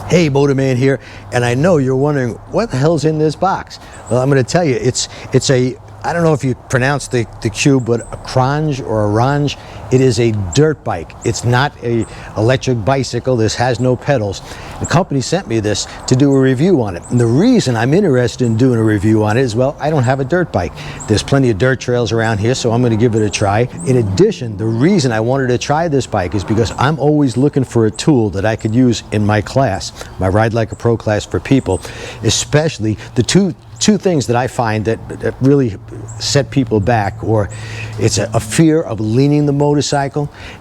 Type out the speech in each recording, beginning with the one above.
Hey, Motorman here, and I know you're wondering what the hell's in this box. Well, I'm going to tell you, it's a, I don't know if you pronounce the Q, but a Qronge or a Ronge. It is a dirt bike. It's not a electric bicycle. This has no pedals. The company sent me this to do a review on it. And the reason I'm interested in doing a review on it is, well, I don't have a dirt bike. There's plenty of dirt trails around here, so I'm going to give it a try. In addition, the reason I wanted to try this bike is because I'm always looking for a tool that I could use in my class, my Ride Like a Pro class for people, especially the two things that I find that really set people back, or it's a fear of leaning the motorcycle,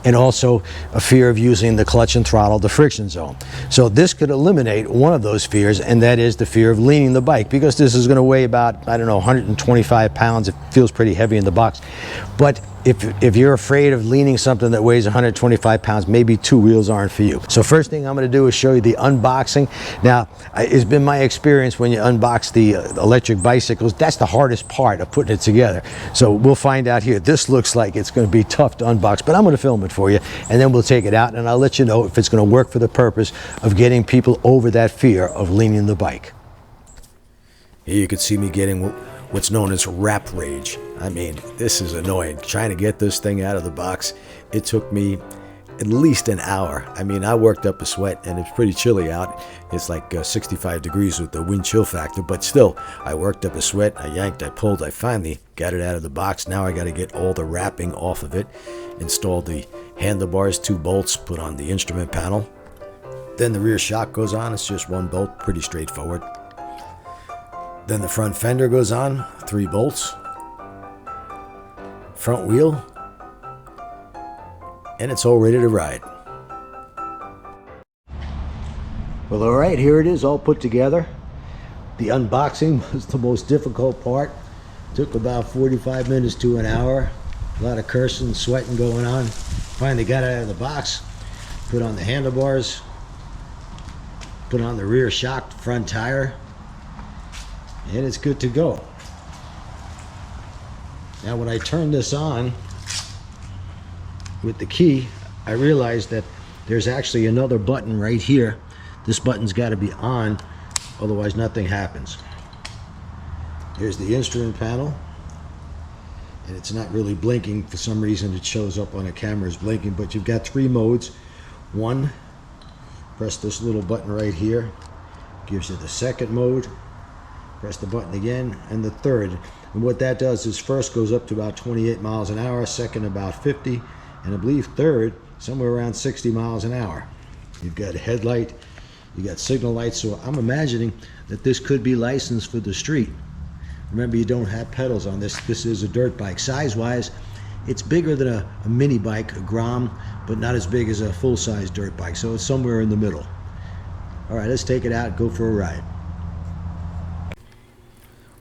and also a fear of using the clutch and throttle, the friction zone. So this could eliminate one of those fears, and that is the fear of leaning the bike, because this is going to weigh about, I don't know, 125 pounds. It feels pretty heavy in the box. But if you're afraid of leaning something that weighs 125 pounds, maybe two wheels aren't for you. So first thing I'm going to do is show you the unboxing. Now, it's been my experience when you unbox the electric bicycles, that's the hardest part of putting it together. So we'll find out here. This looks like it's going to be tough to unbox, but I'm going to film it for you, and then we'll take it out, and I'll let you know if it's going to work for the purpose of getting people over that fear of leaning the bike. Here you can see me getting what's known as wrap rage. I mean, this is annoying. Trying to get this thing out of the box, it took me at least an hour. I mean, I worked up a sweat, and it's pretty chilly out. It's like 65 degrees with the wind chill factor, but still, I worked up a sweat, I yanked, I pulled, I finally got it out of the box. Now I got to get all the wrapping off of it, install the handlebars, 2 bolts, put on the instrument panel. Then the rear shock goes on. It's just 1 bolt, pretty straightforward. Then the front fender goes on, 3 bolts. Front wheel, and it's all ready to ride. Well, all right, here it is, all put together. The unboxing was the most difficult part. Took about 45 minutes to an hour. A lot of cursing, sweating going on. Finally got it out of the box, put on the handlebars, put on the rear shock front tire, and it's good to go. Now when I turn this on with the key, I realized that there's actually another button right here. This button's got to be on, otherwise nothing happens. Here's the instrument panel, and it's not really blinking. For some reason it shows up on a camera as blinking, but you've got 3 modes. 1, press this little button right here, gives you the 2nd mode. Press the button again, and the 3rd. And what that does is first goes up to about 28 miles an hour, 2nd about 50, and I believe 3rd somewhere around 60 miles an hour. You've got a headlight, you got signal lights, so I'm imagining that this could be licensed for the street. Remember, you don't have pedals on this. This is a dirt bike. Size-wise, it's bigger than a mini bike, a Grom, but not as big as a full-size dirt bike, so it's somewhere in the middle. All right, let's take it out and go for a ride.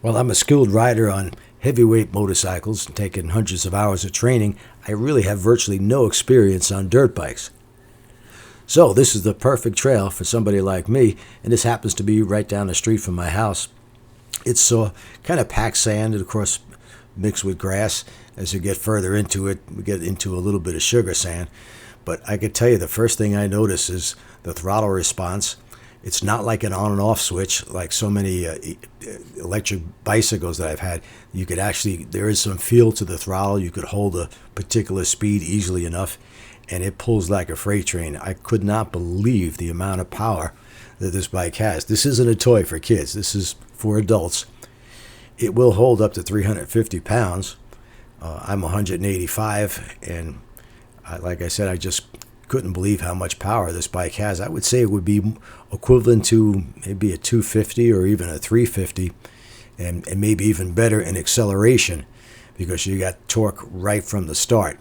Well, I'm a skilled rider on heavyweight motorcycles, taking hundreds of hours of training. I really have virtually no experience on dirt bikes. So this is the perfect trail for somebody like me, and this happens to be right down the street from my house. It's kind of packed sand, and of course mixed with grass. As you get further into it, we get into a little bit of sugar sand. But I can tell you the first thing I notice is the throttle response. It's not like an on and off switch like so many electric bicycles that I've had. You could actually, there is some feel to the throttle. You could hold a particular speed easily enough, and it pulls like a freight train. I could not believe the amount of power that this bike has. This isn't a toy for kids. This is for adults. It will hold up to 350 pounds. I'm 185, and like I said, I just couldn't believe how much power this bike has. I would say it would be equivalent to maybe a 250 or even a 350, and maybe even better in acceleration, because you got torque right from the start.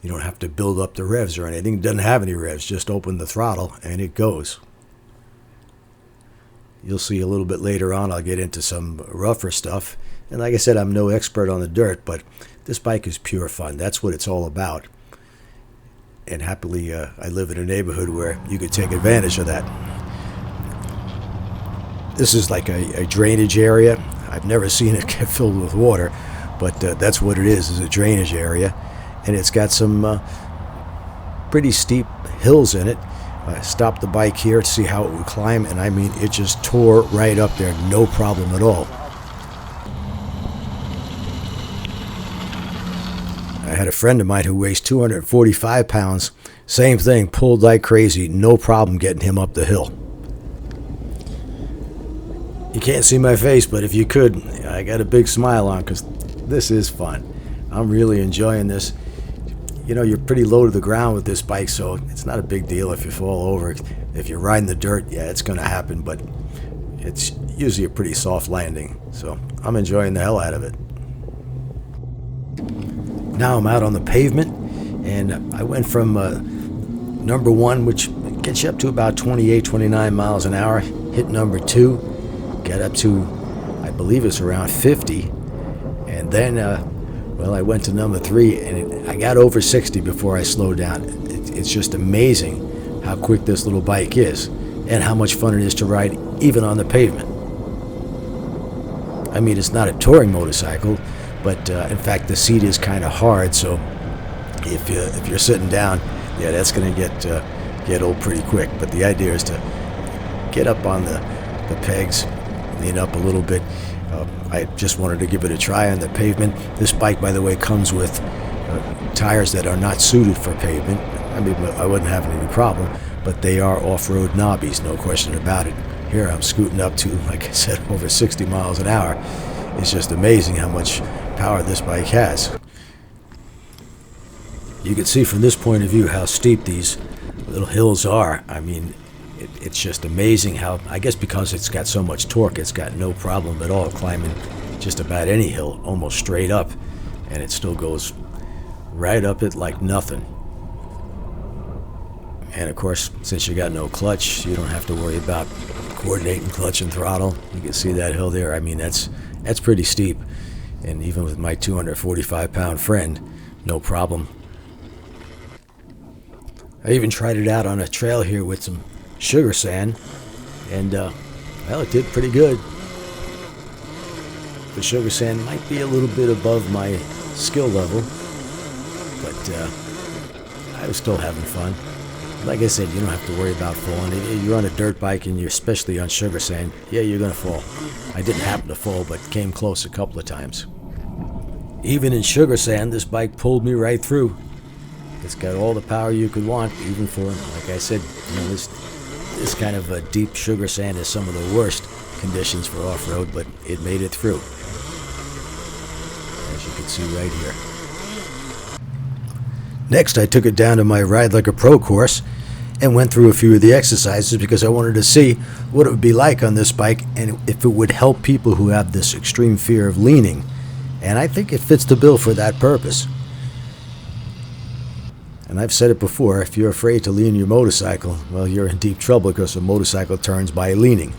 You don't have to build up the revs or anything. It doesn't have any revs. Just open the throttle and it goes. You'll see a little bit later on I'll get into some rougher stuff. And like I said, I'm no expert on the dirt, but this bike is pure fun. That's what it's all about. And happily, I live in a neighborhood where you could take advantage of that. This is like a drainage area. I've never seen it get filled with water, but that's what it is a drainage area. And it's got some pretty steep hills in it. I stopped the bike here to see how it would climb, and I mean, it just tore right up there, no problem at all. I had a friend of mine who weighs 245 pounds. Same thing, pulled like crazy, no problem getting him up the hill. You can't see my face, but if you could, I got a big smile on because this is fun. I'm really enjoying this. You know, you're pretty low to the ground with this bike, so it's not a big deal if you fall over. If you're riding the dirt, yeah, it's going to happen, but it's usually a pretty soft landing. So I'm enjoying the hell out of it. Now I'm out on the pavement, and I went from number 1, which gets you up to about 28, 29 miles an hour, hit number 2, get up to, I believe it's around 50, and then, well, I went to number 3, and I got over 60 before I slowed down. It's just amazing how quick this little bike is, and how much fun it is to ride even on the pavement. I mean, it's not a touring motorcycle, but in fact the seat is kind of hard, so if you're sitting down, yeah, that's going to get old pretty quick. But the idea is to get up on the pegs, lean up a little bit. I just wanted to give it a try on the pavement. This bike, by the way, comes with tires that are not suited for pavement. I mean, I wouldn't have any problem, but they are off-road knobbies, no question about it. Here I'm scooting up to, like I said, over 60 miles an hour. It's just amazing how much power this bike has. You can see from this point of view how steep these little hills are. I mean, it's just amazing how, I guess because it's got so much torque, it's got no problem at all climbing just about any hill, almost straight up, and it still goes right up it like nothing. And of course, since you got no clutch, you don't have to worry about coordinating clutch and throttle. You can see that hill there. I mean, that's pretty steep, and even with my 245-pound friend, no problem. I even tried it out on a trail here with some sugar sand, and well, it did pretty good. The sugar sand might be a little bit above my skill level, but I was still having fun. Like I said, you don't have to worry about falling. You're on a dirt bike, and you're especially on sugar sand, yeah, you're going to fall. I didn't happen to fall, but came close a couple of times. Even in sugar sand, this bike pulled me right through. It's got all the power you could want, even for, like I said, you know, this kind of a deep sugar sand is some of the worst conditions for off-road, but it made it through, as you can see right here. Next, I took it down to my Ride Like a Pro course and went through a few of the exercises because I wanted to see what it would be like on this bike and if it would help people who have this extreme fear of leaning. And I think it fits the bill for that purpose. And I've said it before, if you're afraid to lean your motorcycle, well, you're in deep trouble because a motorcycle turns by leaning.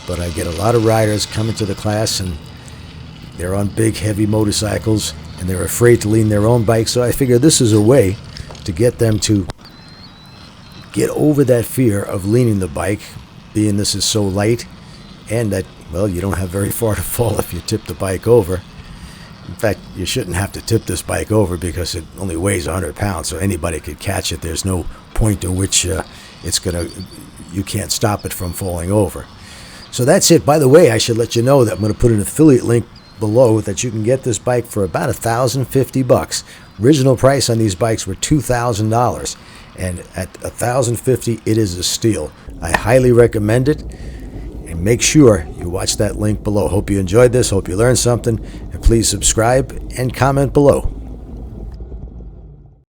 But I get a lot of riders coming to the class, and they're on big, heavy motorcycles, and they're afraid to lean their own bike, so I figure this is a way to get them to get over that fear of leaning the bike, being this is so light, and that, well, you don't have very far to fall if you tip the bike over. In fact, you shouldn't have to tip this bike over because it only weighs 100 pounds, so anybody could catch it. There's no point to which you can't stop it from falling over. So that's it. By the way, I should let you know that I'm going to put an affiliate link below that you can get this bike for about $1,050. Original price on these bikes were $2,000, and at $1,050 it is a steal. I highly recommend it, and make sure you watch that link below. Hope you enjoyed this, hope you learned something, and please subscribe and comment below.